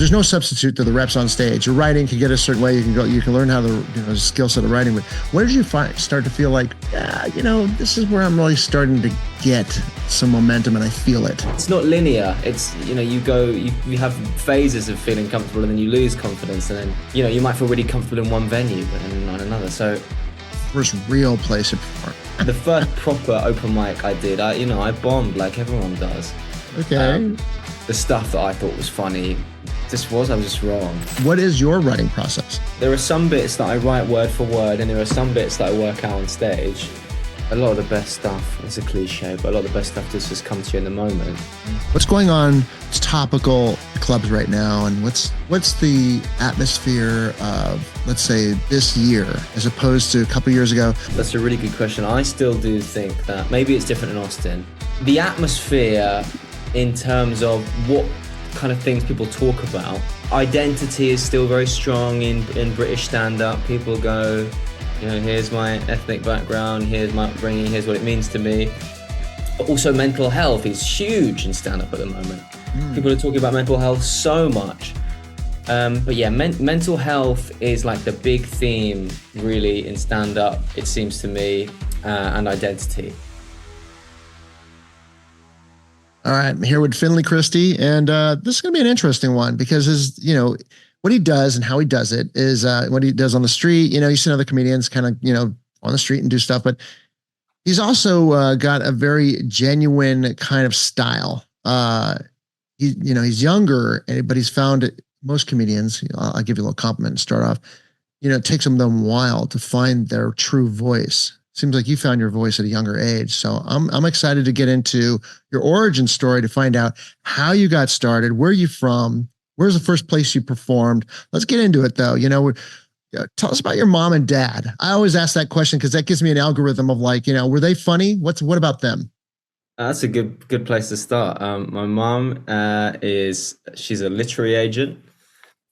there's no substitute to the reps on stage. Your writing can get a certain way. You can learn how the skill set of writing. But when did you start to feel like, this is where I'm really starting to get some momentum and I feel it? It's not linear. It's, you have phases of feeling comfortable and then you lose confidence. And then, you might feel really comfortable in one venue, but then not another. So first real place to perform. The first proper open mic I did, I bombed like everyone does. Okay. The stuff that I thought was funny, I was just wrong. What is your writing process? There are some bits that I write word for word, and there are some bits that I work out on stage. A lot of the best stuff, it's a cliche, but a lot of the best stuff does just come to you in the moment. What's going on? It's topical clubs right now, and what's the atmosphere of, let's say, this year as opposed to a couple years ago? That's a really good question. I still do think that maybe it's different in Austin. The atmosphere in terms of what kind of things people talk about, identity is still very strong in British stand-up. People go, here's my ethnic background, here's my upbringing, here's what it means to me. But also mental health is huge in stand-up at the moment. People are talking about mental health so much. But yeah, mental health is like the big theme really in stand-up, it seems to me, and identity. All right, I'm here with Finlay Christie, and this is going to be an interesting one because what he does and how he does it is what he does on the street. You see other comedians kind of, on the street and do stuff, but he's also got a very genuine kind of style. He's younger, but he's found most comedians, I'll give you a little compliment and start off, it takes them a while to find their true voice. Seems like you found your voice at a younger age. So I'm excited to get into your origin story to find out how you got started. Where are you from? Where's the first place you performed? Let's get into it though. Tell us about your mom and dad. I always ask that question because that gives me an algorithm of were they funny? What about them? That's a good place to start. My mom she's a literary agent.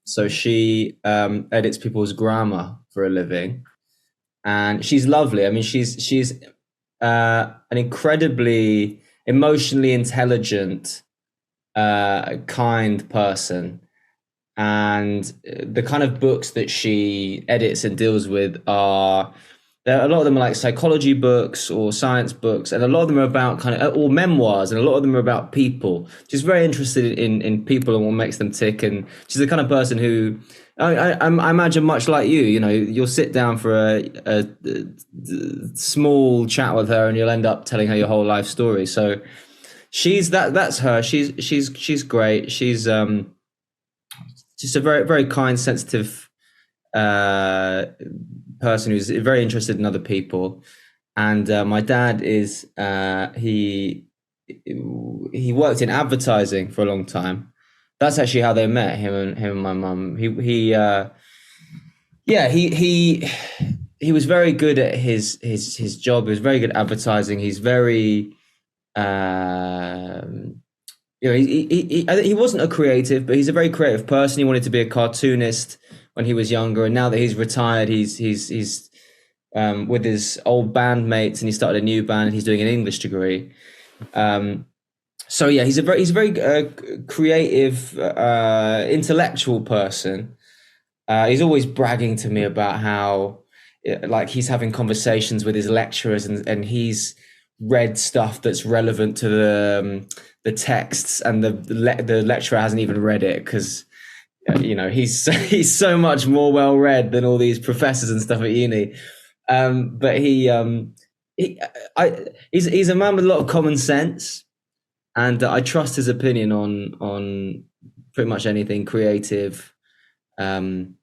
So she edits people's grammar for a living. And she's lovely. I mean, she's an incredibly emotionally intelligent, kind person. And the kind of books that she edits and deals with a lot of them are like psychology books or science books, and a lot of them are about or memoirs, and a lot of them are about people. She's very interested in people and what makes them tick. And she's the kind of person who, I imagine much like you'll sit down for a small chat with her and you'll end up telling her your whole life story. So that's her. She's great. She's just a very, very kind, sensitive person who's very interested in other people. And my dad is he worked in advertising for a long time. That's actually how they met, him and my mum. He was very good at his job. He was very good at advertising. He's very he wasn't a creative, but he's a very creative person. He wanted to be a cartoonist when he was younger, and now that he's retired, he's with his old bandmates, and he started a new band, and he's doing an English degree. So yeah, he's a very creative, intellectual person. He's always bragging to me about how he's having conversations with his lecturers, and he's read stuff that's relevant to the texts, and the lecturer hasn't even read it because he's so much more well read than all these professors and stuff at uni. But he's a man with a lot of common sense. And I trust his opinion on pretty much anything creative, and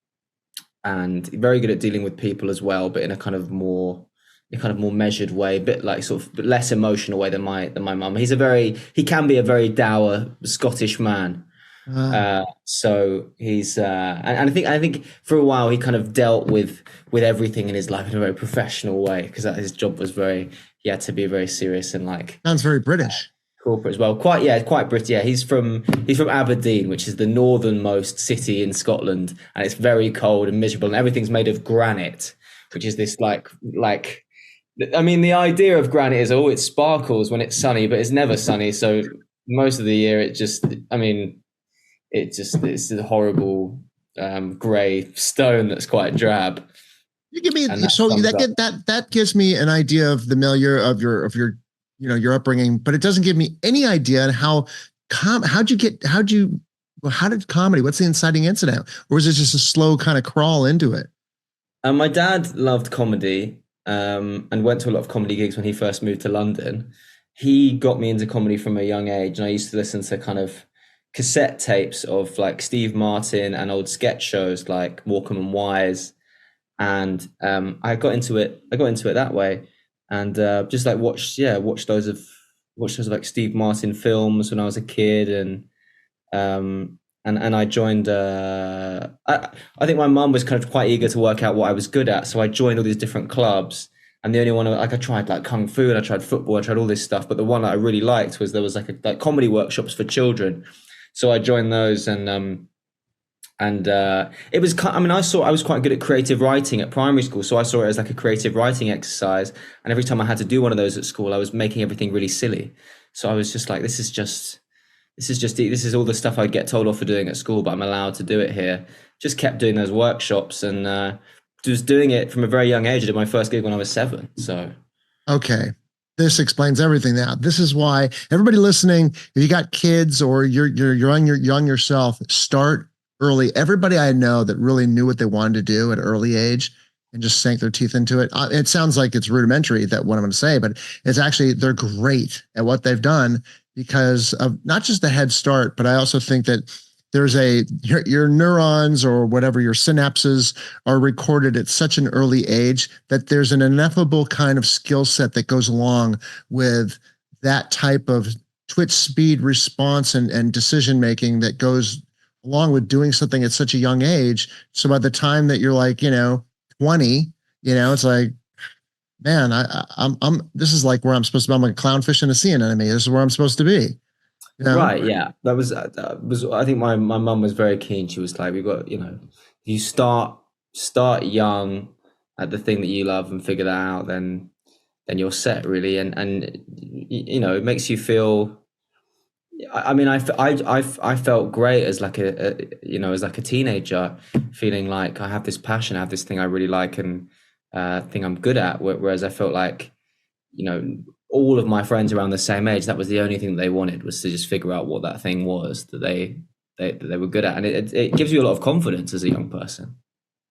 very good at dealing with people as well, but in a kind of more measured way, a bit like but less emotional way than my mum. He can be a very dour Scottish man. So he's and I think for a while he kind of dealt with everything in his life in a very professional way, because his job was he had to be very serious and sounds very British. Corporate as well. Quite British. Yeah, he's from Aberdeen, which is the northernmost city in Scotland, and it's very cold and miserable, and everything's made of granite, which is this I mean, the idea of granite is it sparkles when it's sunny, but it's never sunny. So most of the year it just, it's a horrible grey stone that's quite drab. You give me And that so sums that up. that gives me an idea of the milieu of your your upbringing, but it doesn't give me any idea on how did comedy? What's the inciting incident, or was it just a slow kind of crawl into it? And my dad loved comedy, and went to a lot of comedy gigs when he first moved to London. He got me into comedy from a young age, and I used to listen to kind of cassette tapes of like Steve Martin and old sketch shows like Morecambe and Wise, and I got into it. I got into it that way, and just like watched those of like Steve Martin films when I was a kid, and I joined. I think my mum was kind of quite eager to work out what I was good at, so I joined all these different clubs. And the only one, like, I tried like kung fu and I tried football, I tried all this stuff, but the one that I really liked was there was like comedy workshops for children, so I joined those, and it was. I mean, I was quite good at creative writing at primary school, so I saw it as like a creative writing exercise. And every time I had to do one of those at school, I was making everything really silly. So I was just like, this is all the stuff I get told off for doing at school, but I'm allowed to do it here. Just kept doing those workshops, and was doing it from a very young age. I did my first gig when I was 7. So Okay. This explains everything now. This is why everybody listening, if you got kids or you're young yourself, start early. Everybody I know that really knew what they wanted to do at an early age and just sank their teeth into it. It sounds like it's rudimentary, that what I'm going to say, but it's actually, they're great at what they've done because of not just the head start, but I also think that your neurons or whatever, your synapses are recorded at such an early age that there's an ineffable kind of skill set that goes along with that type of twitch speed response and decision making that goes along with doing something at such a young age. So by the time that you're like 20, it's like, man, I'm this is like where I'm supposed to be. I'm like a clownfish in a sea anemone. This is where I'm supposed to be. right, yeah, that was. I think my mum was very keen. She was like, "We got, you start young at the thing that you love and figure that out, then you're set, really." And it makes you feel. I mean, I felt great as like as like a teenager, feeling like I have this passion, I have this thing I really like, and thing I'm good at. Whereas I felt like, all of my friends around the same age, that was the only thing that they wanted, was to just figure out what that thing was that they were good at, and it gives you a lot of confidence as a young person.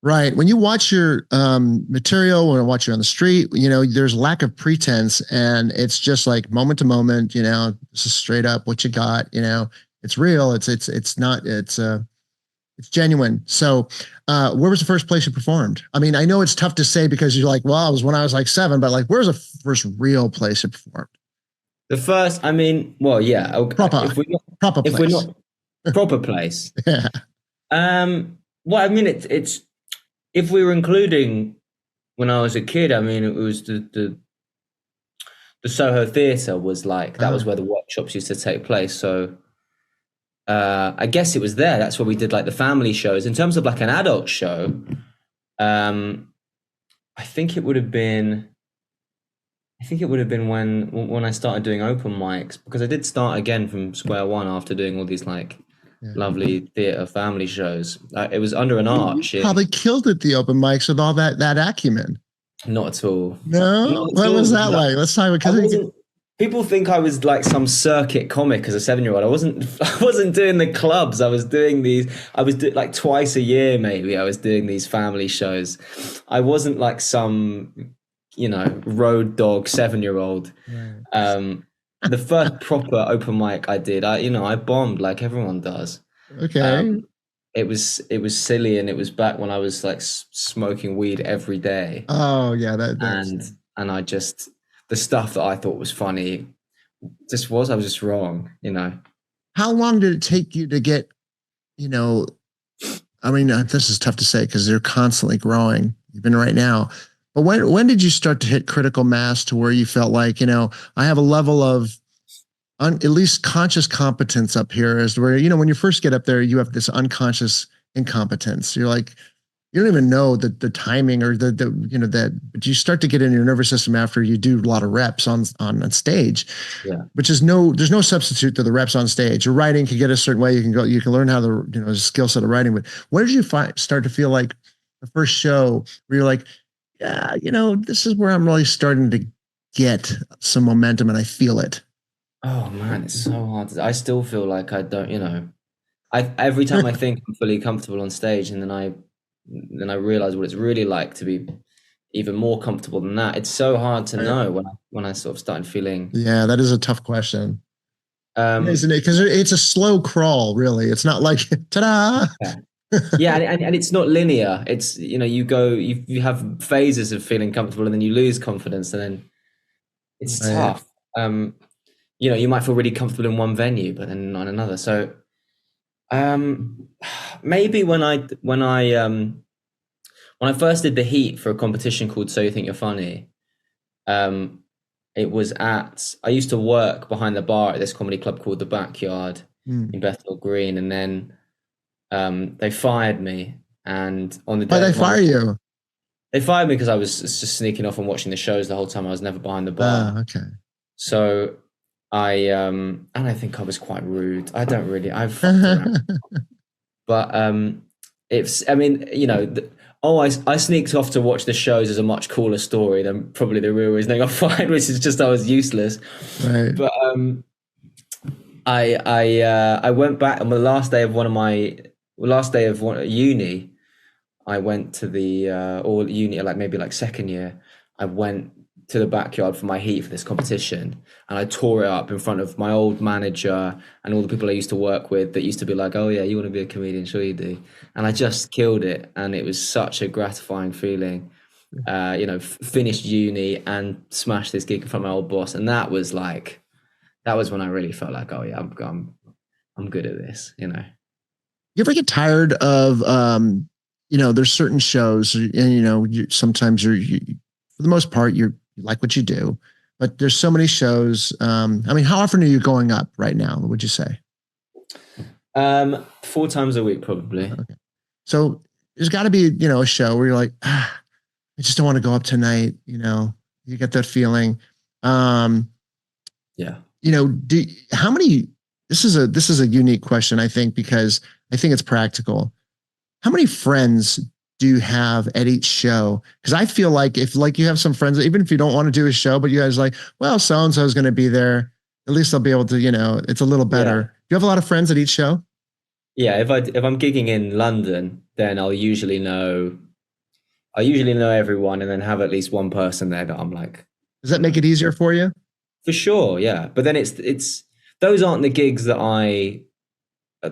Right. When you watch your material, when I watch you on the street, there's lack of pretense and it's just like moment to moment, this is straight up what you got, it's real. It's genuine. So, where was the first place you performed? I mean, I know it's tough to say because you're like, well, it was when I was like 7, but like, where's the first real place you performed? The first, I mean, well, yeah, Proper, if we're not, proper if place. we're not proper place, Yeah. well, I mean, it's if we were including when I was a kid, I mean, it was the Soho Theatre was like, that was where the workshops used to take place. So I guess it was there. That's where we did like the family shows. In terms of like an adult show, I think it would have been when I started doing open mics, because I did start again from square one after doing all these like lovely theatre family shows. It was under an arch. You probably killed it, the open mics, with all that acumen. Not at all. No, Not at what all. was that like? Let's talk about. People think I was like some circuit comic as a 7-year-old. I wasn't doing the clubs. I was doing these. Like twice a year, maybe. I was doing these family shows. I wasn't like some, road dog 7-year-old. Right. The first proper open mic I did, I bombed like everyone does. Okay. It was silly, and it was back when I was like smoking weed every day. Oh yeah, and I just, the stuff that I thought was funny I was just wrong, How long did it take you to get, I mean, this is tough to say because they're constantly growing, even right now. But when did you start to hit critical mass to where you felt like, I have a level of at least conscious competence up here, as where, when you first get up there, you have this unconscious incompetence. You're like, you don't even know the timing or but you start to get in your nervous system after you do a lot of reps on stage, Yeah. which is there's no substitute to the reps on stage. Your writing can get a certain way. You can learn how the skill set of writing. But where did you start to feel like the first show where you're like, yeah, this is where I'm really starting to get some momentum and I feel it. Oh man, it's so hard. I still feel like I don't, I every time I think I'm fully comfortable on stage, and then I realize what it's really like to be even more comfortable than that. It's so hard to know when I sort of started feeling. Yeah, that is a tough question, Um, isn't it? Because it's a slow crawl, really. It's not like ta-da. yeah, yeah, and it's not linear. It's you have phases of feeling comfortable, and then you lose confidence, and then it's Right. tough. You might feel really comfortable in one venue, but then not another. So maybe when I first did the heat for a competition called So You Think You're Funny, it was I used to work behind the bar at this comedy club called The Backyard in Bethnal Green, and then they fired me. And on the day Why'd they fire you? they fired me because I was just sneaking off and watching the shows the whole time. I was never behind the bar. Okay. So and I think I was quite rude. I've fucked around. But I sneaked off to watch the shows is a much cooler story than probably the real reason I got fired, which is just I was useless. Right. But I went back on the last day of uni. I went to the or uni like maybe like second year. I went to the Backyard for my heat for this competition, and I tore it up in front of my old manager and all the people I used to work with that used to be like, oh yeah, you want to be a comedian? Sure you do. And I just killed it, and it was such a gratifying feeling. Finished uni and smashed this gig in front of my old boss, and that was when I really felt like, oh yeah, I'm good at this. You ever get tired of there's certain shows and sometimes for the most part you like what you do, but there's so many shows. How often are you going up right now, would you say? 4 times a week probably. Okay. So there's got to be a show where you're like, I just don't want to go up tonight. You get that feeling. Yeah. How many? This is a unique question, I think, because I think it's practical. How many friends do you have at each show? Because I feel like if you have some friends, even if you don't want to do a show, but you guys like, well, so and so is going to be there. At least they'll be able to, it's a little better. Yeah. Do you have a lot of friends at each show? Yeah, if I'm gigging in London, then I'll usually know everyone, and then have at least one person there that I'm like. Does that make it easier for you? For sure, yeah. But then it's those aren't the gigs that I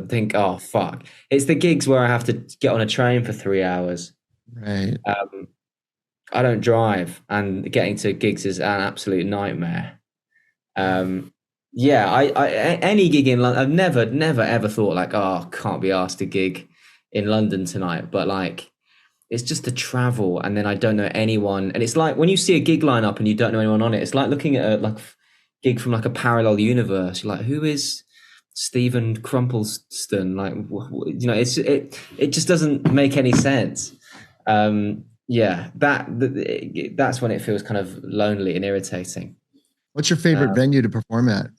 think, oh fuck. It's the gigs where I have to get on a train for 3 hours. Right. I don't drive, and getting to gigs is an absolute nightmare. Yeah, I any gig in London, I've never ever thought like, oh, can't be asked to gig in London tonight. But like, it's just the travel, and then I don't know anyone. And it's like when you see a gig lineup and you don't know anyone on it, it's like looking at a gig from like a parallel universe. You're like, who is Stephen Crumpleston? Like, it just doesn't make any sense. Yeah, that's when it feels kind of lonely and irritating. What's your favorite venue to perform at?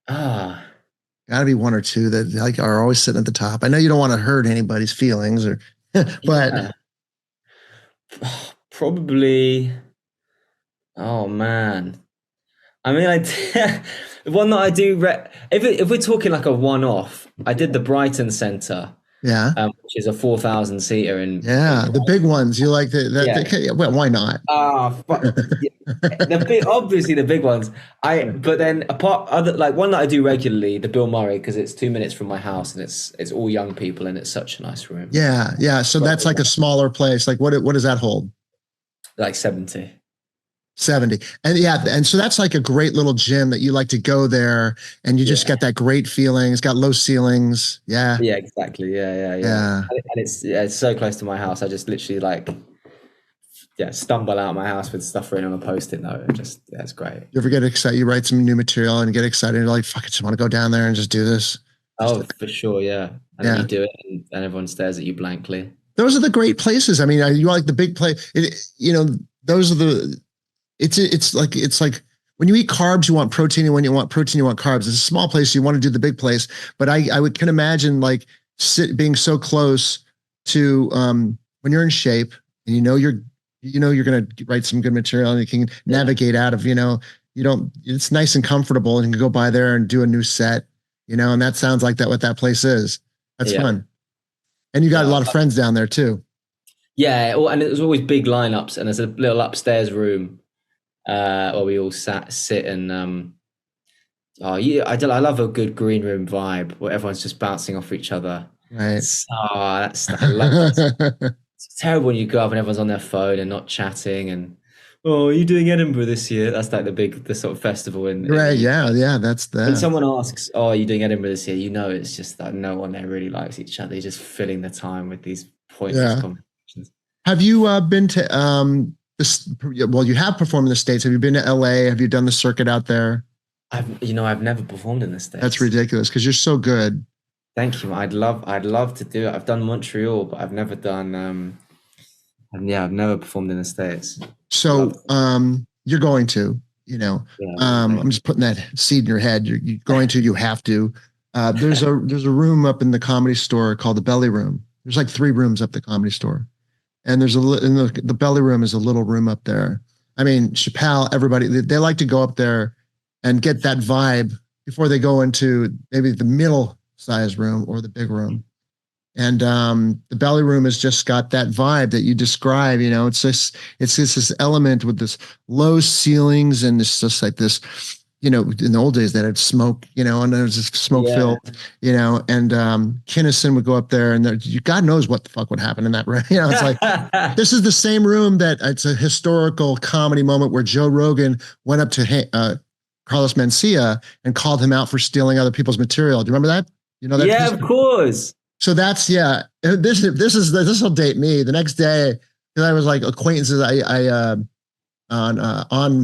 Gotta be one or two that like are always sitting at the top. I know you don't want to hurt anybody's feelings, or but probably. Oh man, I mean, one that I do. If we're talking like a one-off, I did the Brighton Centre. Yeah, which is a 4,000 seater, and the big ones. You like that? Well, why not? Obviously the big ones. But then one that I do regularly, the Bill Murray, because it's 2 minutes from my house, and it's all young people, and it's such a nice room. Yeah. So that's like a smaller place. Like what does that hold? Like 70. And so that's like a great little gym that you like to go there, and you just get that great feeling. It's got low ceilings. Yeah Exactly. Yeah. And it's so close to my house. I just literally stumble out of my house with stuff written on a post-it note. It's great. You ever get excited? You write some new material and get excited, and you're like, fuck, I just want to go down there and just do this. Just Oh, for sure, yeah. And then you yeah. do it, and everyone stares at you blankly. Those are the great places. I mean, you like the big place. You know, those are the. It's like when you eat carbs, you want protein, and when you want protein, you want carbs. It's a small place, you want to do the big place. But can imagine like being so close to when you're in shape and you're going to write some good material and you can navigate out of you don't. It's nice and comfortable, and you can go by there and do a new set. And that sounds like that what that place is. That's Yeah. fun, and you got a Yeah. lot of friends down there too. Yeah, and it was always big lineups, and there's a little upstairs room where we all sit and oh yeah, I love a good green room vibe where everyone's just bouncing off each other. Right. I love that. It's terrible when you go up and everyone's on their phone and not chatting and oh, are you doing Edinburgh this year? That's like the sort of festival in Right. Yeah. That's when that. someone asks, "Oh, are you doing Edinburgh this year?" It's just that no one there really likes each other. You're just filling the time with these pointless Yeah. conversations. Have you been to this? Well, you have performed in the States. Have you been to LA? Have you done the circuit out there? I've never performed in the States. That's ridiculous because you're so good. Thank you. I'd love to do it. I've done Montreal, but I've never done I've never performed in the States. So you're going to, Yeah, I'm just putting that seed in your head. You're going to, you have to. There's a room up in the Comedy Store called the Belly Room. There's like 3 rooms up the Comedy Store, and there's in the Belly Room is a little room up there. I mean, Chappelle, everybody, they like to go up there and get that vibe before they go into maybe the middle size room or the big room. And the Belly Room has just got that vibe that you describe. It's just this element with this low ceilings, and it's just like this. In the old days that had smoke, and there's this smoke filled, and Kinnison would go up there, and God knows what the fuck would happen in that room. It's like this is the same room that it's a historical comedy moment where Joe Rogan went up to Carlos Mencia and called him out for stealing other people's material. Do you remember that? That? Yeah, of course. So that's this will date me. The next day, because I was like acquaintances, I on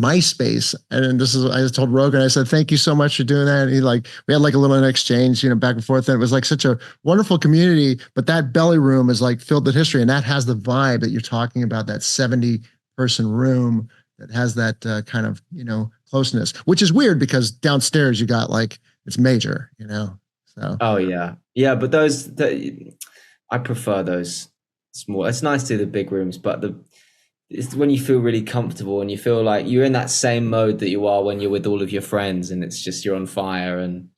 MySpace, and I told Rogan, I said thank you so much for doing that. And we had like a little exchange, back and forth, and it was like such a wonderful community. But that Belly Room is like filled with history, and that has the vibe that you're talking about. That 70-person room that has that kind of closeness, which is weird because downstairs you got like it's major, So. Oh yeah, but I prefer those small. It's nice to do the big rooms, but it's when you feel really comfortable and you feel like you're in that same mode that you are when you're with all of your friends, and it's just you're on fire. And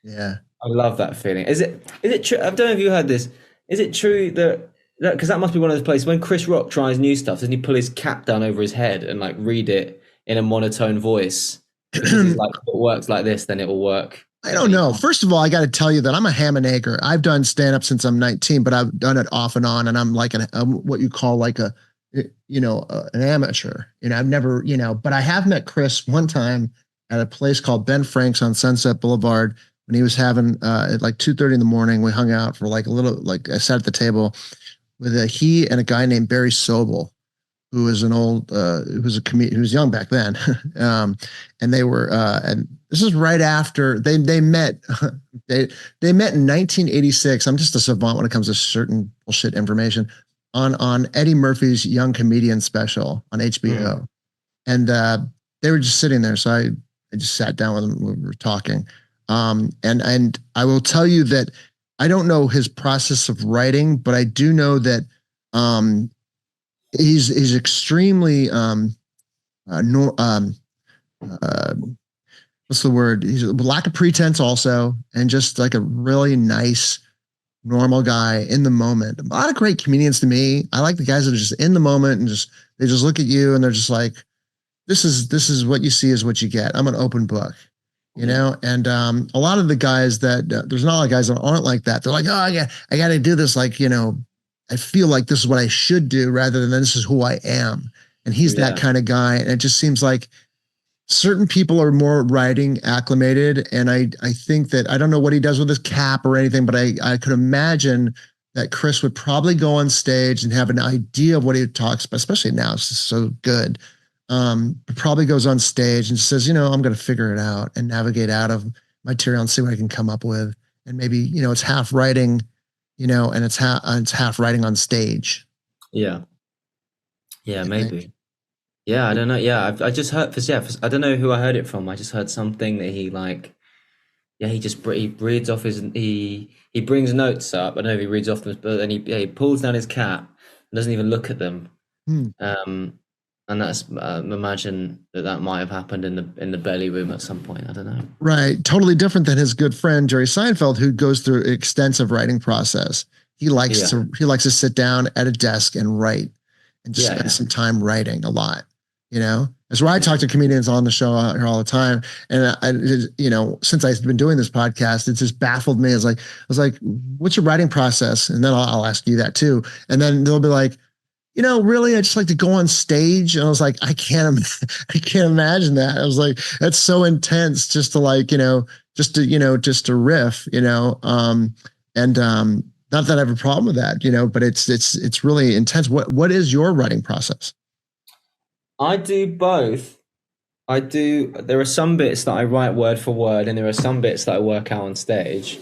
yeah, I love that feeling. Is it true? I don't know if you heard this. Is it true that because that must be one of those places when Chris Rock tries new stuff, doesn't he pull his cap down over his head and like read it in a monotone voice? Because he's like, if it works like this, then it will work. I don't know. First of all, I got to tell you that I'm a ham and egger. I've done stand up since I'm 19, but I've done it off and on, and I'm like what you call like an amateur. I've never, but I have met Chris one time at a place called Ben Frank's on Sunset Boulevard when he was having at like 2:30 in the morning. We hung out for like a little, like I sat at the table with he and a guy named Barry Sobel, who was who was a comedian, who was young back then. And they were, and this is right after they met, they met in 1986. I'm just a savant when it comes to certain bullshit information on Eddie Murphy's Young Comedian special on HBO. And they were just sitting there. So I just sat down with them. We were talking. And I will tell you that I don't know his process of writing, but I do know that, he's extremely what's the word? He's a lack of pretense also, and just like a really nice, normal guy in the moment. A lot of great comedians to me. I like the guys that are just in the moment and they just look at you and they're just like, this is what you see is what you get. I'm an open book, And a lot of the guys that there's not a lot of guys that aren't like that. They're like, oh, I got to do this, like I feel like this is what I should do rather than this is who I am. And he's that kind of guy. And it just seems like certain people are more writing acclimated. And I think that I don't know what he does with his cap or anything, but I could imagine that Chris would probably go on stage and have an idea of what he talks about, especially now. It's just so good. Probably goes on stage and says, I'm going to figure it out and navigate out of material and see what I can come up with. and maybe, it's half writing, and it's half writing on stage. Yeah. Yeah, I maybe. think. Yeah, I don't know. Yeah, I just heard I don't know who I heard it from. I just heard something that he like, yeah, he reads off he brings notes up. I don't know if he reads off them, but then he pulls down his cap and doesn't even look at them. Hmm. And that's imagine that might have happened in the belly room at some point. I don't know. Right. Totally different than his good friend Jerry Seinfeld, who goes through an extensive writing process. Yeah, He likes to sit down at a desk and write and just yeah, spend yeah, some time writing a lot. That's where I yeah. talk to comedians on the show out here all the time. And since I've been doing this podcast, it's just baffled me. I was like, what's your writing process? And then I'll ask you that too. And then they'll be like, really, I just like to go on stage. And I was like, I can't imagine that. I was like, that's so intense just to like, just to riff, and not that I have a problem with that, but it's really intense. What is your writing process? I do both. I do. There are some bits that I write word for word, and there are some bits that I work out on stage.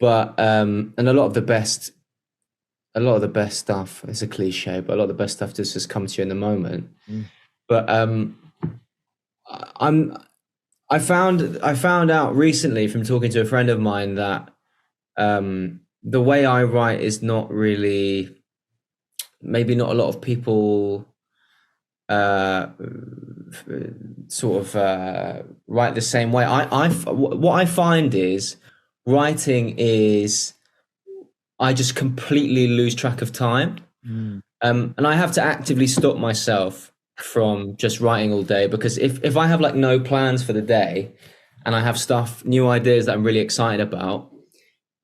But and a lot of the best stuff is a cliche, but a lot of the best stuff just comes to you in the moment. Mm. But I'm I found out recently from talking to a friend of mine that the way I write is not really, maybe not a lot of people sort of write the same way. What I find is writing is I just completely lose track of time. Mm. And I have to actively stop myself from just writing all day, because if I have like no plans for the day and I have new ideas that I'm really excited about,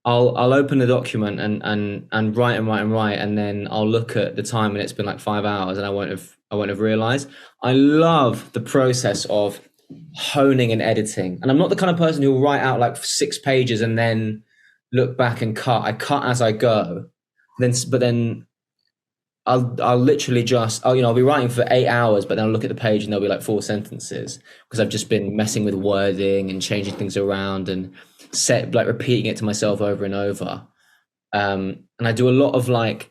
I'll open the document and write and write and write, and then I'll look at the time and it's been like 5 hours and I won't have realized. I love the process of honing and editing. And I'm not the kind of person who will write out like 6 pages and then look back and cut. I cut as I go. But then I'll literally I'll be writing for 8 hours, but then I'll look at the page and there'll be like 4 sentences because I've just been messing with wording and changing things around and repeating it to myself over and over. And I do a lot of like,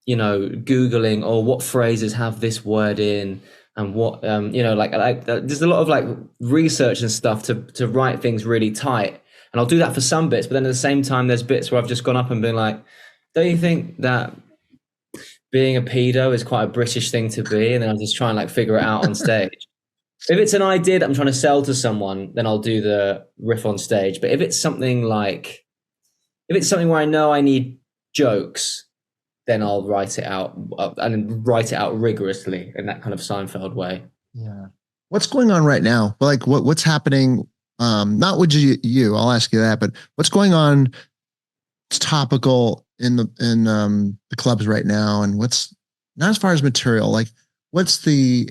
Googling, or what phrases have this word in, and what, there's a lot of like research and stuff to write things really tight. And I'll do that for some bits, but then at the same time, there's bits where I've just gone up and been like, don't you think that being a pedo is quite a British thing to be? And then I'll just try and like figure it out on stage. If it's an idea that I'm trying to sell to someone, then I'll do the riff on stage. But if it's something where I know I need jokes, then I'll write it out and write it out rigorously in that kind of Seinfeld way. Yeah. What's going on right now? Like what's happening? Not with you, I'll ask you that, but what's going on? It's topical in the clubs right now, and what's not as far as material, like what's the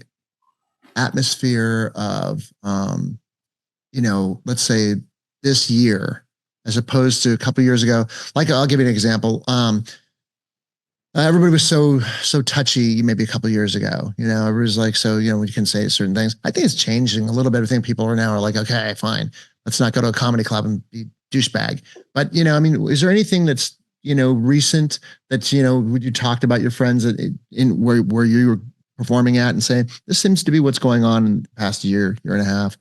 atmosphere of let's say this year as opposed to a couple years ago. Like I'll give you an example. Everybody was so touchy maybe a couple years ago. Everybody's like, so we can say certain things. I think it's changing a little bit. I think people are like, okay, fine, let's not go to a comedy club and be douchebag. But is there anything that's recent that you talked about your friends in where you were performing at and saying this seems to be what's going on in the past year and a half?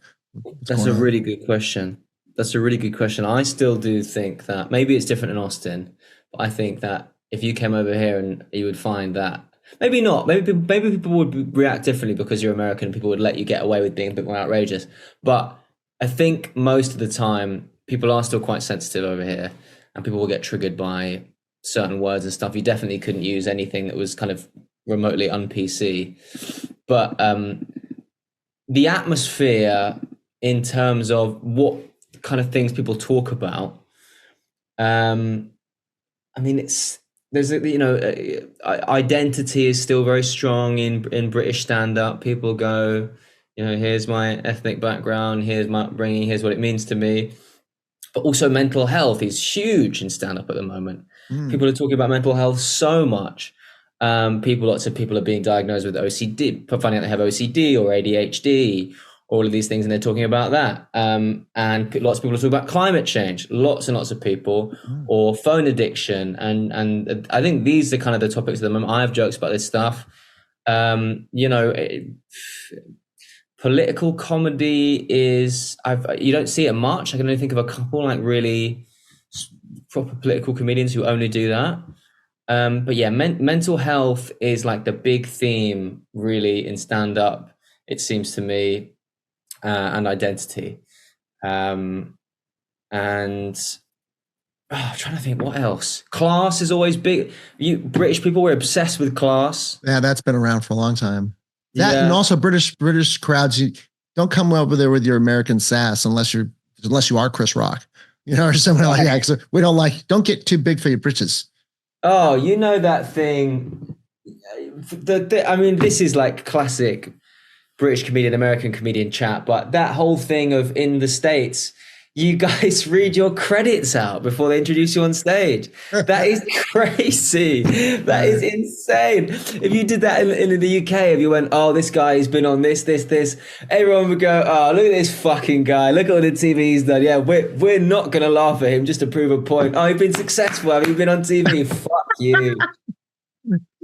That's a really good question. I still do think that maybe it's different in Austin, but I think that if you came over here and you would find that maybe not, maybe people would react differently because you're American and people would let you get away with being a bit more outrageous. But I think most of the time people are still quite sensitive over here, and people will get triggered by certain words and stuff. You definitely couldn't use anything that was kind of remotely un-PC. But the atmosphere in terms of what kind of things people talk about, identity is still very strong in British stand-up. People go, here's my ethnic background, here's my upbringing, here's what it means to me. But also mental health is huge in stand-up at the moment. People are talking about mental health so much. Lots of people are being diagnosed with OCD, finding out they have OCD or ADHD, all of these things, and they're talking about that. And lots of people are talking about climate change, lots and lots of people, or phone addiction. And I think these are kind of the topics at the moment. I have jokes about this stuff. Political comedy is, you don't see it much. I can only think of a couple like really proper political comedians who only do that. But yeah, mental health is like the big theme really in stand-up, it seems to me. And identity. And I'm trying to think what else. Class is always big. British people were obsessed with class. Yeah, that's been around for a long time. That and also British crowds, you don't come over there with your American sass unless you are Chris Rock, or something like that. Because we don't get too big for your britches. Oh, you know that thing. I mean, this is like classic British comedian, American comedian chat, but that whole thing of in the States, you guys read your credits out before they introduce you on stage. That is crazy. That is insane. If you did that in the UK, if you went, oh, this guy's been on this, everyone would go, oh, look at this fucking guy. Look at all the TV he's done. Yeah, we're not going to laugh at him just to prove a point. Oh, you've been successful. Have you been on TV? Fuck you.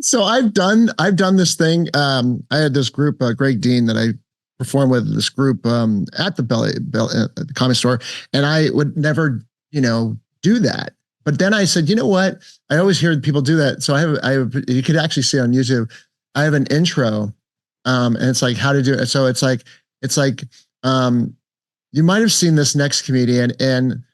So I've done this thing. I had this group, Greg Dean, that I performed with this group at the Comedy Store, and I would never, do that. But then I said, you know what? I always hear people do that. So I have. You could actually see on YouTube. I have an intro, and it's like how to do it. So it's like you might have seen this next comedian and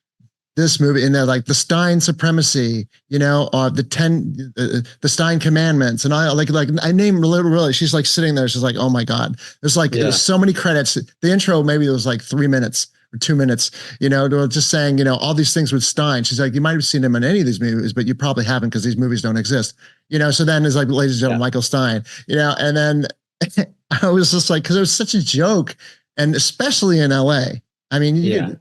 this movie, and they're like the Stein supremacy, the Stein commandments, and I like I name really. She's like sitting there. She's like, oh my god, there's so many credits. The intro maybe it was like 3 minutes or 2 minutes, just saying all these things with Stein. She's like, you might have seen him in any of these movies, but you probably haven't because these movies don't exist. So then it's like, ladies and gentlemen, Michael Stein. And then I was just like, because it was such a joke, and especially in L.A. I mean,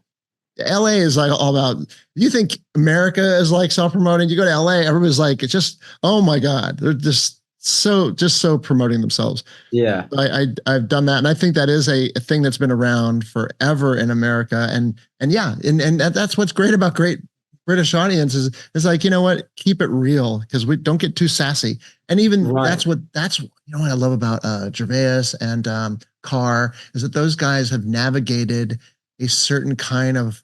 LA is like all about, you think America is like self-promoting, you go to LA, everybody's like, it's just, oh my God, they're just so promoting themselves. Yeah. I've done that. And I think that is a thing that's been around forever in America. And that's what's great about great British audiences is like, you know what, keep it real because we don't get too sassy. And even that's what I love about Gervais and Carr is that those guys have navigated a certain kind of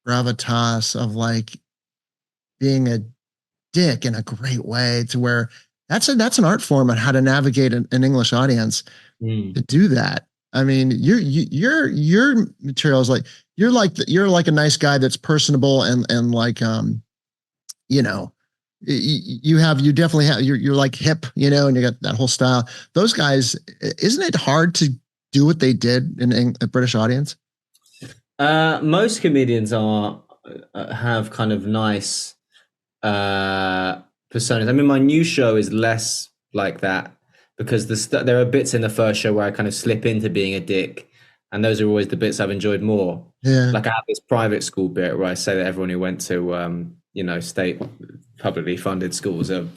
gravitas of like being a dick in a great way to where that's an art form on how to navigate an English audience to do that. I mean, your material is like, you're like a nice guy that's personable and like, you definitely have, you're like hip, and you got that whole style. Those guys, isn't it hard to do what they did in a British audience? Most comedians have kind of nice personas. I mean, my new show is less like that because there are bits in the first show where I kind of slip into being a dick, and those are always the bits I've enjoyed more. Yeah. Like I have this private school bit where I say that everyone who went to state publicly funded schools are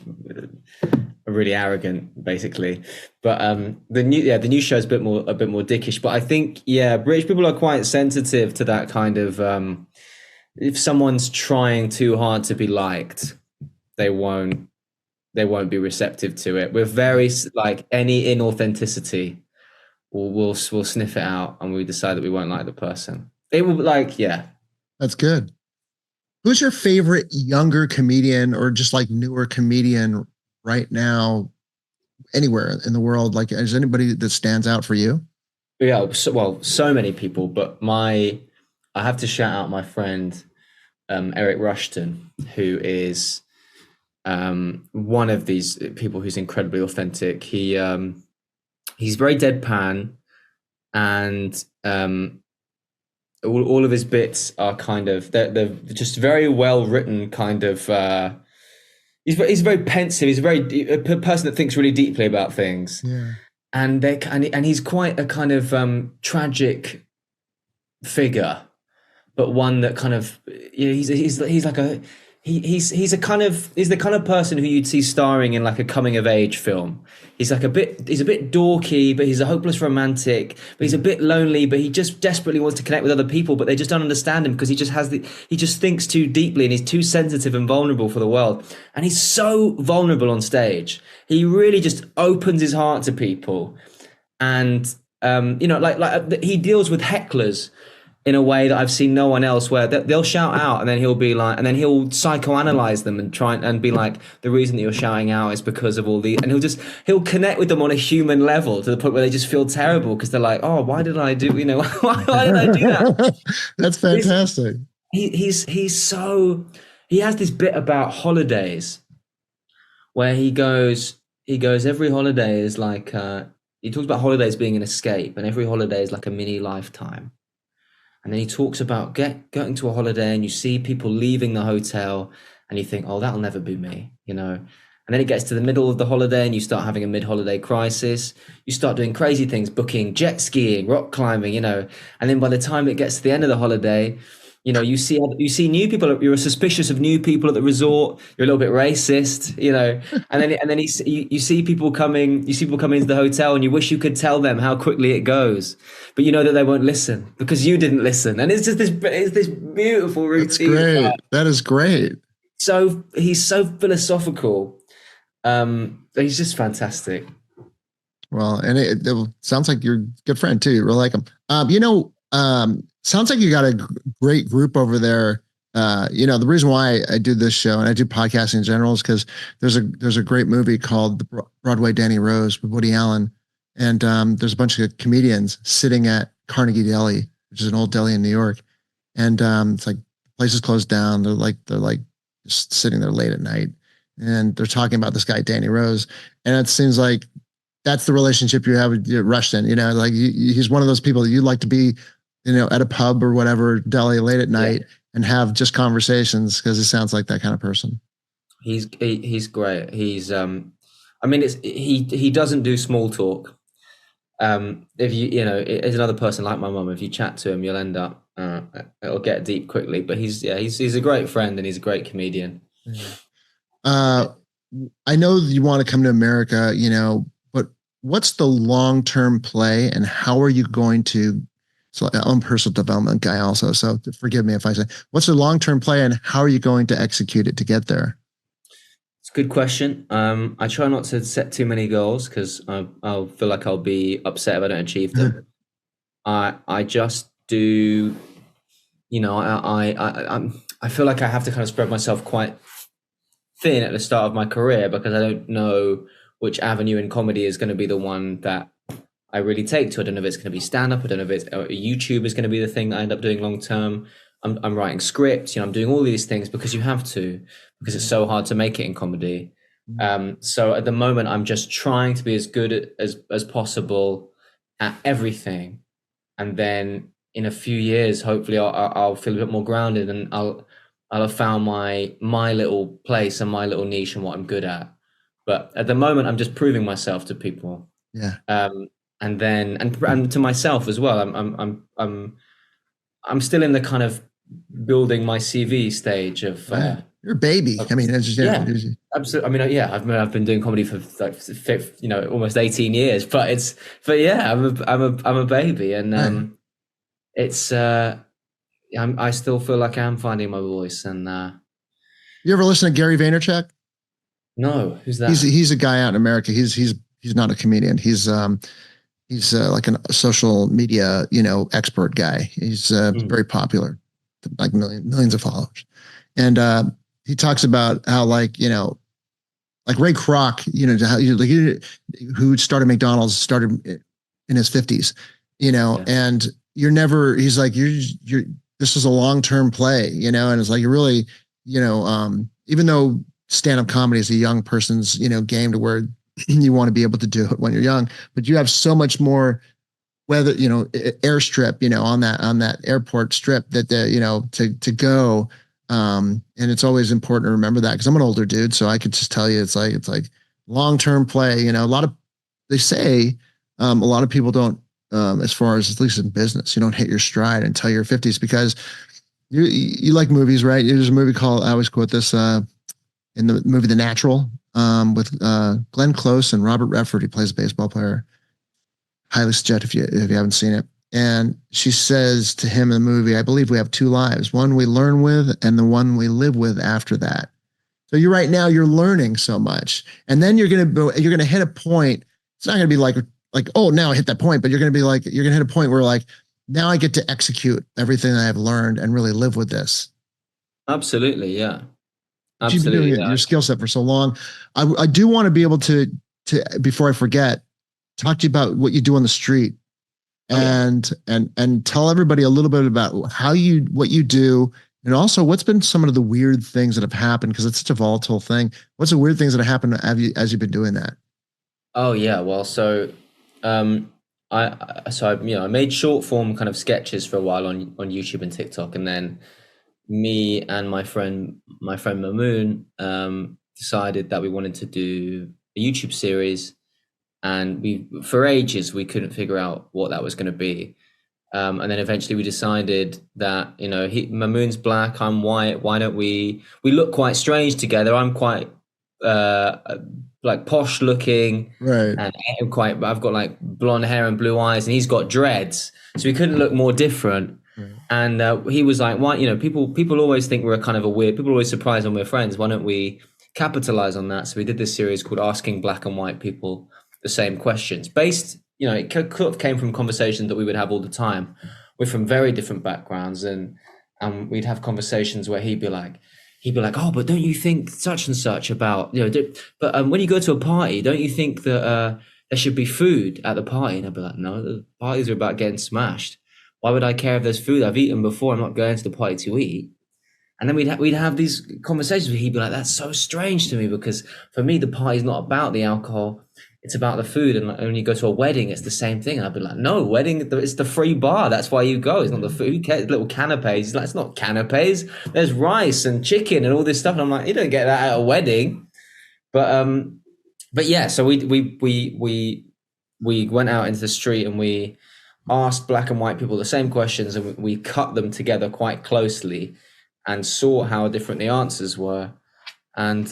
really arrogant, basically. But the new show is a bit more dickish. But I think British people are quite sensitive to that kind of. If someone's trying too hard to be liked, they won't be receptive to it. We're very like any inauthenticity, we'll sniff it out and we decide that we won't like the person. It will That's good. Who's your favorite younger comedian or just like newer comedian right now, anywhere in the world? Like, is anybody that stands out for you? Yeah, so many people, but I have to shout out my friend Eric Rushton, who is one of these people who's incredibly authentic. He's very deadpan, and all of his bits are kind of they're just very well written. Kind of he's very pensive. He's a person that thinks really deeply about things. Yeah. And he's quite a kind of tragic figure, but one that kind of he's he's the kind of person who you'd see starring in like a coming of age film. He's a bit dorky, but he's a hopeless romantic. But he's a bit lonely, but he just desperately wants to connect with other people. But they just don't understand him because he just thinks too deeply and he's too sensitive and vulnerable for the world. And he's so vulnerable on stage. He really just opens his heart to people, and like he deals with hecklers in a way that I've seen no one else, where they'll shout out and then he'll be like, and then he'll psychoanalyze them and try and be like, the reason that you're shouting out is because of all the, and he'll connect with them on a human level to the point where they just feel terrible because they're like, oh, why did I do, why did I do that? That's fantastic. He has this bit about holidays where he goes every holiday is like, he talks about holidays being an escape, and every holiday is like a mini lifetime. And then he talks about going to a holiday and you see people leaving the hotel and you think, oh, that'll never be me, And then it gets to the middle of the holiday and you start having a mid-holiday crisis. You start doing crazy things, booking jet skiing, rock climbing, And then by the time it gets to the end of the holiday, you see new people. You're suspicious of new people at the resort. You're a little bit racist, And then you see people coming. You see people come into the hotel, and you wish you could tell them how quickly it goes, but you know that they won't listen because you didn't listen. And it's just this beautiful routine. That's great. That is great. So he's so philosophical. He's just fantastic. Well, and it sounds like you're a good friend too. Really like him. Sounds like you got a great group over there. The reason why I do this show and I do podcasting in general is because there's a great movie called The Broadway Danny Rose with Woody Allen, and there's a bunch of comedians sitting at Carnegie Deli, which is an old deli in New York, and it's like the place is closed down. They're like just sitting there late at night, and they're talking about this guy Danny Rose, and it seems like that's the relationship you have with Rushton. Like he's one of those people that you'd like to be, at a pub or whatever, deli late at night and have just conversations, because he sounds like that kind of person. He's great. He's, he doesn't do small talk. If as another person like my mum, if you chat to him, you'll end up, it'll get deep quickly, but he's a great friend and he's a great comedian. I know you want to come to America, but what's the long-term play and how are you going to, so I'm a personal development guy also, so forgive me if I say, what's the long-term play and how are you going to execute it to get there? It's a good question. I try not to set too many goals because I'll feel like I'll be upset if I don't achieve them. I just do, I feel like I have to kind of spread myself quite thin at the start of my career because I don't know which avenue in comedy is going to be the one that I really take to. I don't know if it's going to be stand-up. I don't know if it's YouTube is going to be the thing that I end up doing long term. I'm writing scripts, I'm doing all these things because you have to, because it's so hard to make it in comedy. So at the moment, I'm just trying to be as good as possible at everything. And then in a few years, hopefully I'll feel a bit more grounded and I'll have found my little place and my little niche and what I'm good at. But at the moment, I'm just proving myself to people. Yeah. And then and to myself as well. I'm still in the kind of building my CV stage of. You're a baby. It's just absolutely. I've been doing comedy for like almost 18 years, but I'm a baby, and it's I still feel like I'm finding my voice. And you ever listen to Gary Vaynerchuk? No, who's that? He's a guy out in America. He's not a comedian. He's like a social media, expert guy. He's very popular, like millions of followers. And he talks about how like Ray Kroc, who started McDonald's, started in his 50s, and he's like, this is a long-term play, and it's like, you're really, even though stand-up comedy is a young person's, game to where you want to be able to do it when you're young, but you have so much more weather, airstrip, on that airport strip that to go. And it's always important to remember that, because I'm an older dude, so I could just tell you, it's like long-term play. They say a lot of people don't, as far as at least in business, you don't hit your stride until your 50s, because You like movies, right? There's a movie called, I always quote this, in the movie The Natural, with Glenn Close and Robert Redford. He plays a baseball player. Highly suggest if you haven't seen it. And she says to him in the movie, I believe we have two lives, one we learn with and the one we live with after that. So you're right now, you're learning so much. And then you're gonna hit a point. It's not gonna be like, oh, now I hit that point, but you're gonna be like, you're gonna hit a point where like, now I get to execute everything that I've learned and really live with this. Absolutely, yeah, You've been doing absolutely, it, yeah. your skill set for so long. I do want to be able to before I forget, talk to you about what you do on the street Oh yeah. and tell everybody a little bit about what you do and also what's been some of the weird things that have happened because it's such a volatile thing. What's the weird things that have happened as you've been doing that? Oh yeah. Well, um, I made short form kind of sketches for a while on YouTube and TikTok, and then me and my friend Mamoon decided that we wanted to do a YouTube series, and we for ages we couldn't figure out what that was going to be. And then eventually we decided that, Mamoon's black, I'm white. Why don't we look quite strange together? I'm quite uh, like posh looking, Right. and I've got like blonde hair and blue eyes, and he's got dreads. So we couldn't look more different. Right. And he was like, "Why? People always think we're a kind of a weird. People are always surprised when we're friends. Why don't we capitalize on that?" So we did this series called "Asking Black and White People the Same Questions." Based, it could have came from conversations that we would have all the time. We're from very different backgrounds, and we'd have conversations where he'd be like, "Oh, but don't you think such and such about But when you go to a party, don't you think that there should be food at the party?" And I'd be like, "No, the parties are about getting smashed. Why would I care if there's food? I've eaten before. I'm not going to the party to eat." And then we'd have these conversations where he'd be like, "That's so strange to me because for me the party's not about the alcohol, it's about the food. And like, when you go to a wedding, it's the same thing." And I'd be like, "No, wedding, it's the free bar. That's why you go. It's not the food. Who cares? Little canapes." He's like, "It's not canapes. There's rice and chicken and all this stuff." And I'm like, "You don't get that at a wedding." But yeah, so we went out into the street and we asked black and white people the same questions, and we cut them together quite closely and saw how different the answers were. And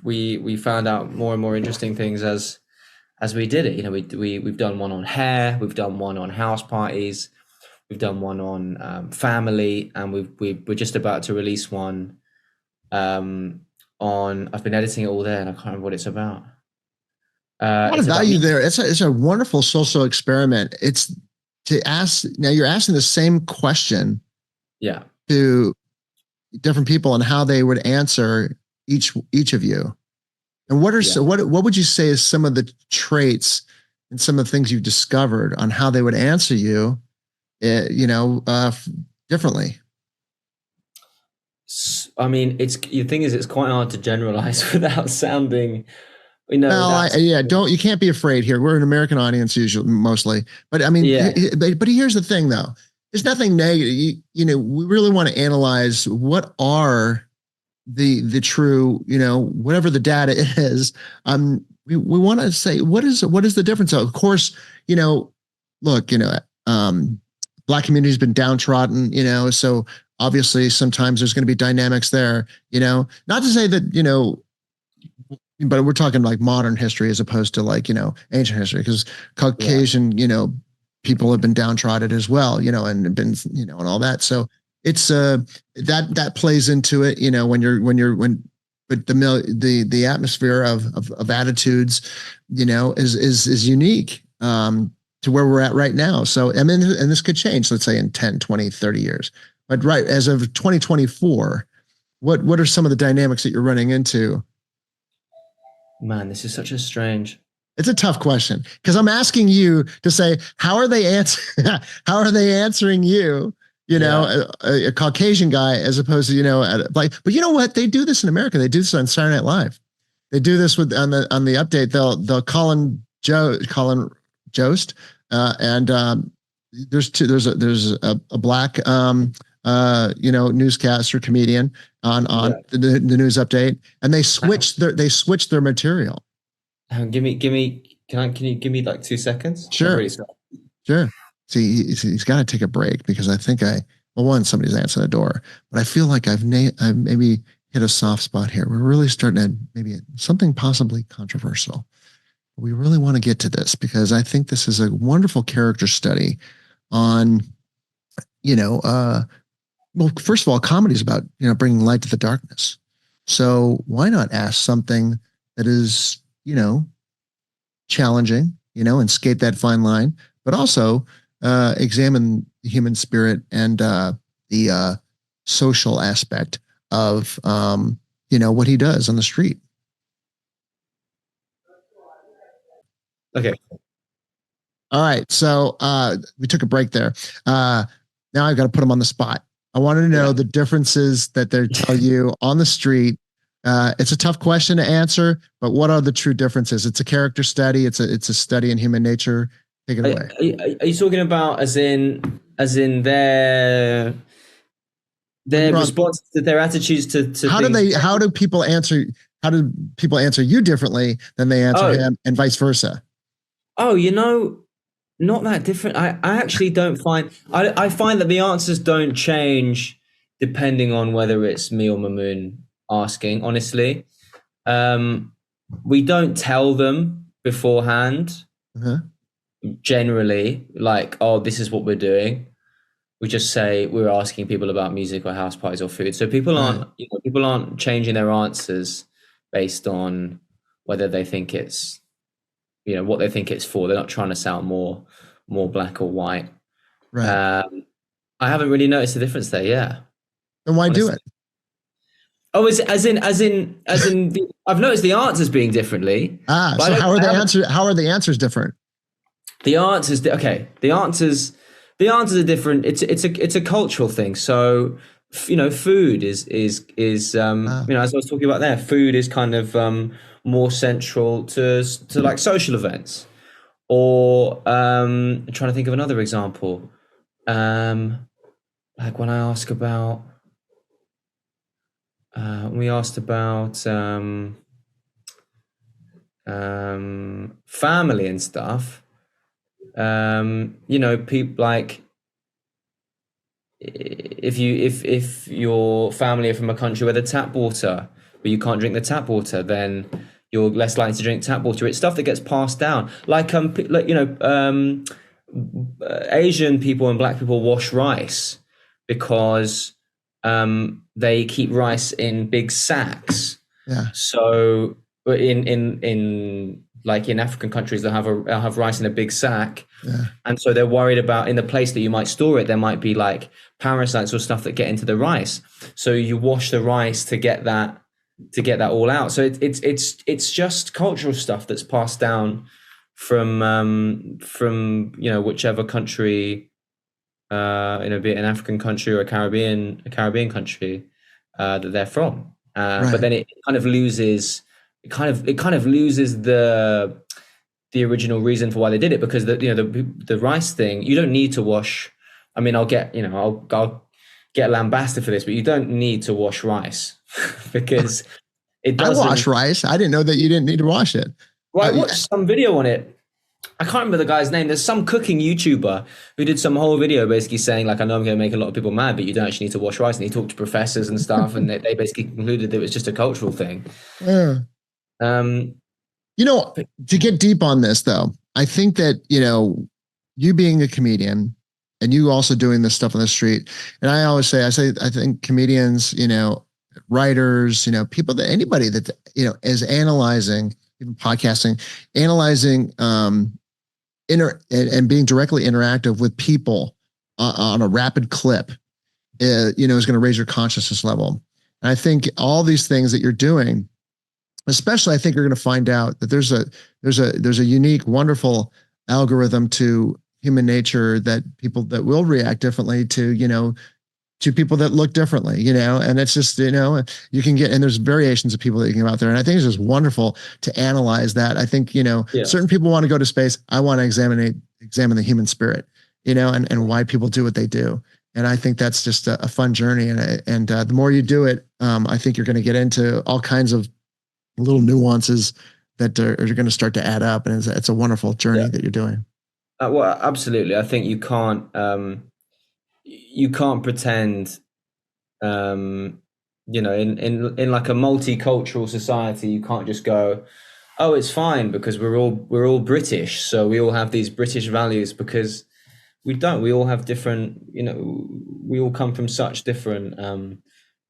we found out more and more interesting things as we did it. We've done one on hair, we've done one on house parties, we've done one on family, and we're just about to release one on. I've been editing it all there, and I can't remember what it's about. A lot of It's about value me. there. It's a wonderful social experiment. It's to ask now you're asking the same question Yeah, to different people and how they would answer each of you. And yeah. what would you say is some of the traits and some of the things you've discovered on how they would answer you, differently? I mean, it's the thing is, it's quite hard to generalize without sounding. Well, That's yeah, don't you can't be afraid here. We're an American audience usually, mostly, but I mean, yeah, but here's the thing, though. There's nothing negative. We really want to analyze what are the true, whatever the data is. We want to say what is the difference. So of course, look, black community has been downtrodden, so obviously sometimes there's going to be dynamics there, not to say that, but we're talking like modern history as opposed to like, ancient history, because yeah. Caucasian, people have been downtrodden as well, and been, and all that. So it's that plays into it, but the atmosphere of attitudes, is unique to where we're at right now. So I mean, and this could change, let's say in 10, 20, 30 years. But right, as of 2024, what are some of the dynamics that you're running into? Man, this is such a strange. It's a tough question because I'm asking you to say how are they how are they answering you? Yeah. A Caucasian guy as opposed to like. But you know what? They do this in America. They do this on Saturday Night Live. They do this with on the update. They'll Colin Jost, and there's a black newscaster comedian on Yeah. the news update, and they switch their material. Can you give me like 2 seconds? I'm Sure, really sorry. sure. See, he's got to take a break because I think I well, one, somebody's answering the door, but I feel like I've maybe hit a soft spot here. We're really starting to maybe something possibly controversial. We really want to get to this because I think this is a wonderful character study on, you know, well, first of all, comedy is about, bringing light to the darkness. So why not ask something that is, challenging, and skate that fine line, but also examine the human spirit and the social aspect of, what he does on the street. Okay. All right. So we took a break there. Now I've got to put him on the spot. I wanted to know the differences that they tell you on the street. It's a tough question to answer, but what are the true differences? It's a character study. It's a study in human nature. Take it away. Are you talking about as in their response to their attitudes to how do people answer you differently than they answer him, and vice versa? Oh, not that different. I actually don't find I find that the answers don't change depending on whether it's me or Mamoon asking, honestly. We don't tell them beforehand. Generally, like, oh, this is what we're doing. We just say we're asking people about music or house parties or food. So people aren't changing their answers based on whether they think it's, what they think it's for. They're not trying to sound more black or white. Right. I haven't really noticed the difference there. Yeah. Then why do it? Oh, as in I've noticed the answers being differently. So how are the answers different? The answers, okay. The answers are different. It's a cultural thing. So, food is as I was talking about there, food is kind of more central to like social events. Or I'm trying to think of another example. Like when I ask about, we asked about family and stuff. People like if your family are from a country where the tap water, but you can't drink the tap water, then you're less likely to drink tap water. It's stuff that gets passed down. Asian people and black people wash rice because they keep rice in big sacks. Yeah. So in African countries, they'll have rice in a big sack. Yeah. And so they're worried about in the place that you might store it, there might be like parasites or stuff that get into the rice. So you wash the rice to get that all out. So it's just cultural stuff that's passed down from whichever country, be it an African country or a Caribbean country that they're from. Right. But then it kind of loses the original reason for why they did it, because the rice thing, you don't need to wash. I mean, I'll get lambasted for this, but you don't need to wash rice because it doesn't. I wash rice. I didn't know that you didn't need to wash it. Well, I watched some video on it. I can't remember the guy's name. There's some cooking YouTuber who did some whole video basically saying, like, I know I'm going to make a lot of people mad, but you don't actually need to wash rice. And he talked to professors and stuff, and they basically concluded that it was just a cultural thing. Yeah. To get deep on this, though, I think that, you being a comedian and you also doing this stuff on the street. And I always say, I think comedians, writers, people anybody that, is analyzing, even podcasting, analyzing, and being directly interactive with people on a rapid clip, is going to raise your consciousness level. And I think all these things that you're doing, especially, I think you're going to find out that there's a unique, wonderful algorithm to human nature that people that will react differently to people that look differently, and it's just, you can get, and there's variations of people that you can get out there. And I think it's just wonderful to analyze that. I think, certain people want to go to space. I want to examine the human spirit, and why people do what they do. And I think that's just a fun journey. And the more you do it, I think you're going to get into all kinds of little nuances that are going to start to add up. And it's a wonderful journey that you're doing. Well, absolutely. I think you can't, you can't pretend, in like a multicultural society, you can't just go, oh, it's fine because we're all British, so we all have these British values, because we don't. We all have different, we all come from such different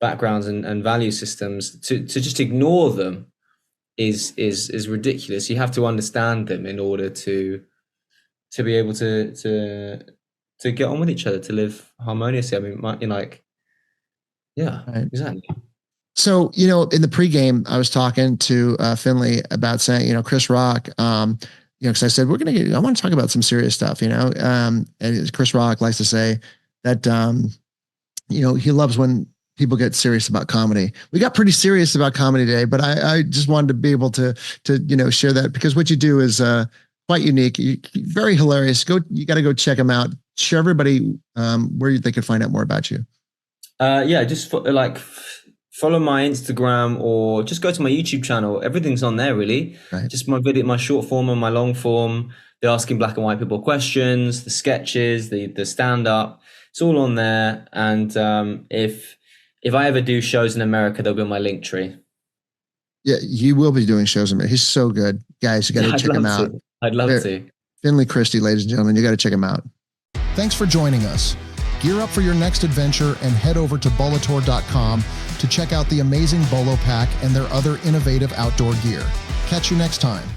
backgrounds and value systems. To just ignore them is ridiculous. You have to understand them in order to be able to get on with each other, to live harmoniously. I mean, yeah, right. Exactly. So, in the pregame, I was talking to Finlay about saying, Chris Rock, because I said, I want to talk about some serious stuff, and Chris Rock likes to say that, he loves when people get serious about comedy. We got pretty serious about comedy today, but I just wanted to be able to share that, because what you do is quite unique, very hilarious. You got to go check them out. Share everybody where they can find out more about you. Just follow my Instagram, or just go to my YouTube channel. Everything's on there, really. Right. Just my video, my short form and my long form, the asking black and white people questions, the sketches, the stand up. It's all on there. And if I ever do shows in America, they'll be on my link tree. Yeah, he will be doing shows in America. He's so good, guys. You got to check him out. I'd love to. Finlay Christie, ladies and gentlemen, you got to check him out. Thanks for joining us. Gear up for your next adventure and head over to bolotour.com to check out the amazing Bolo Pack and their other innovative outdoor gear. Catch you next time.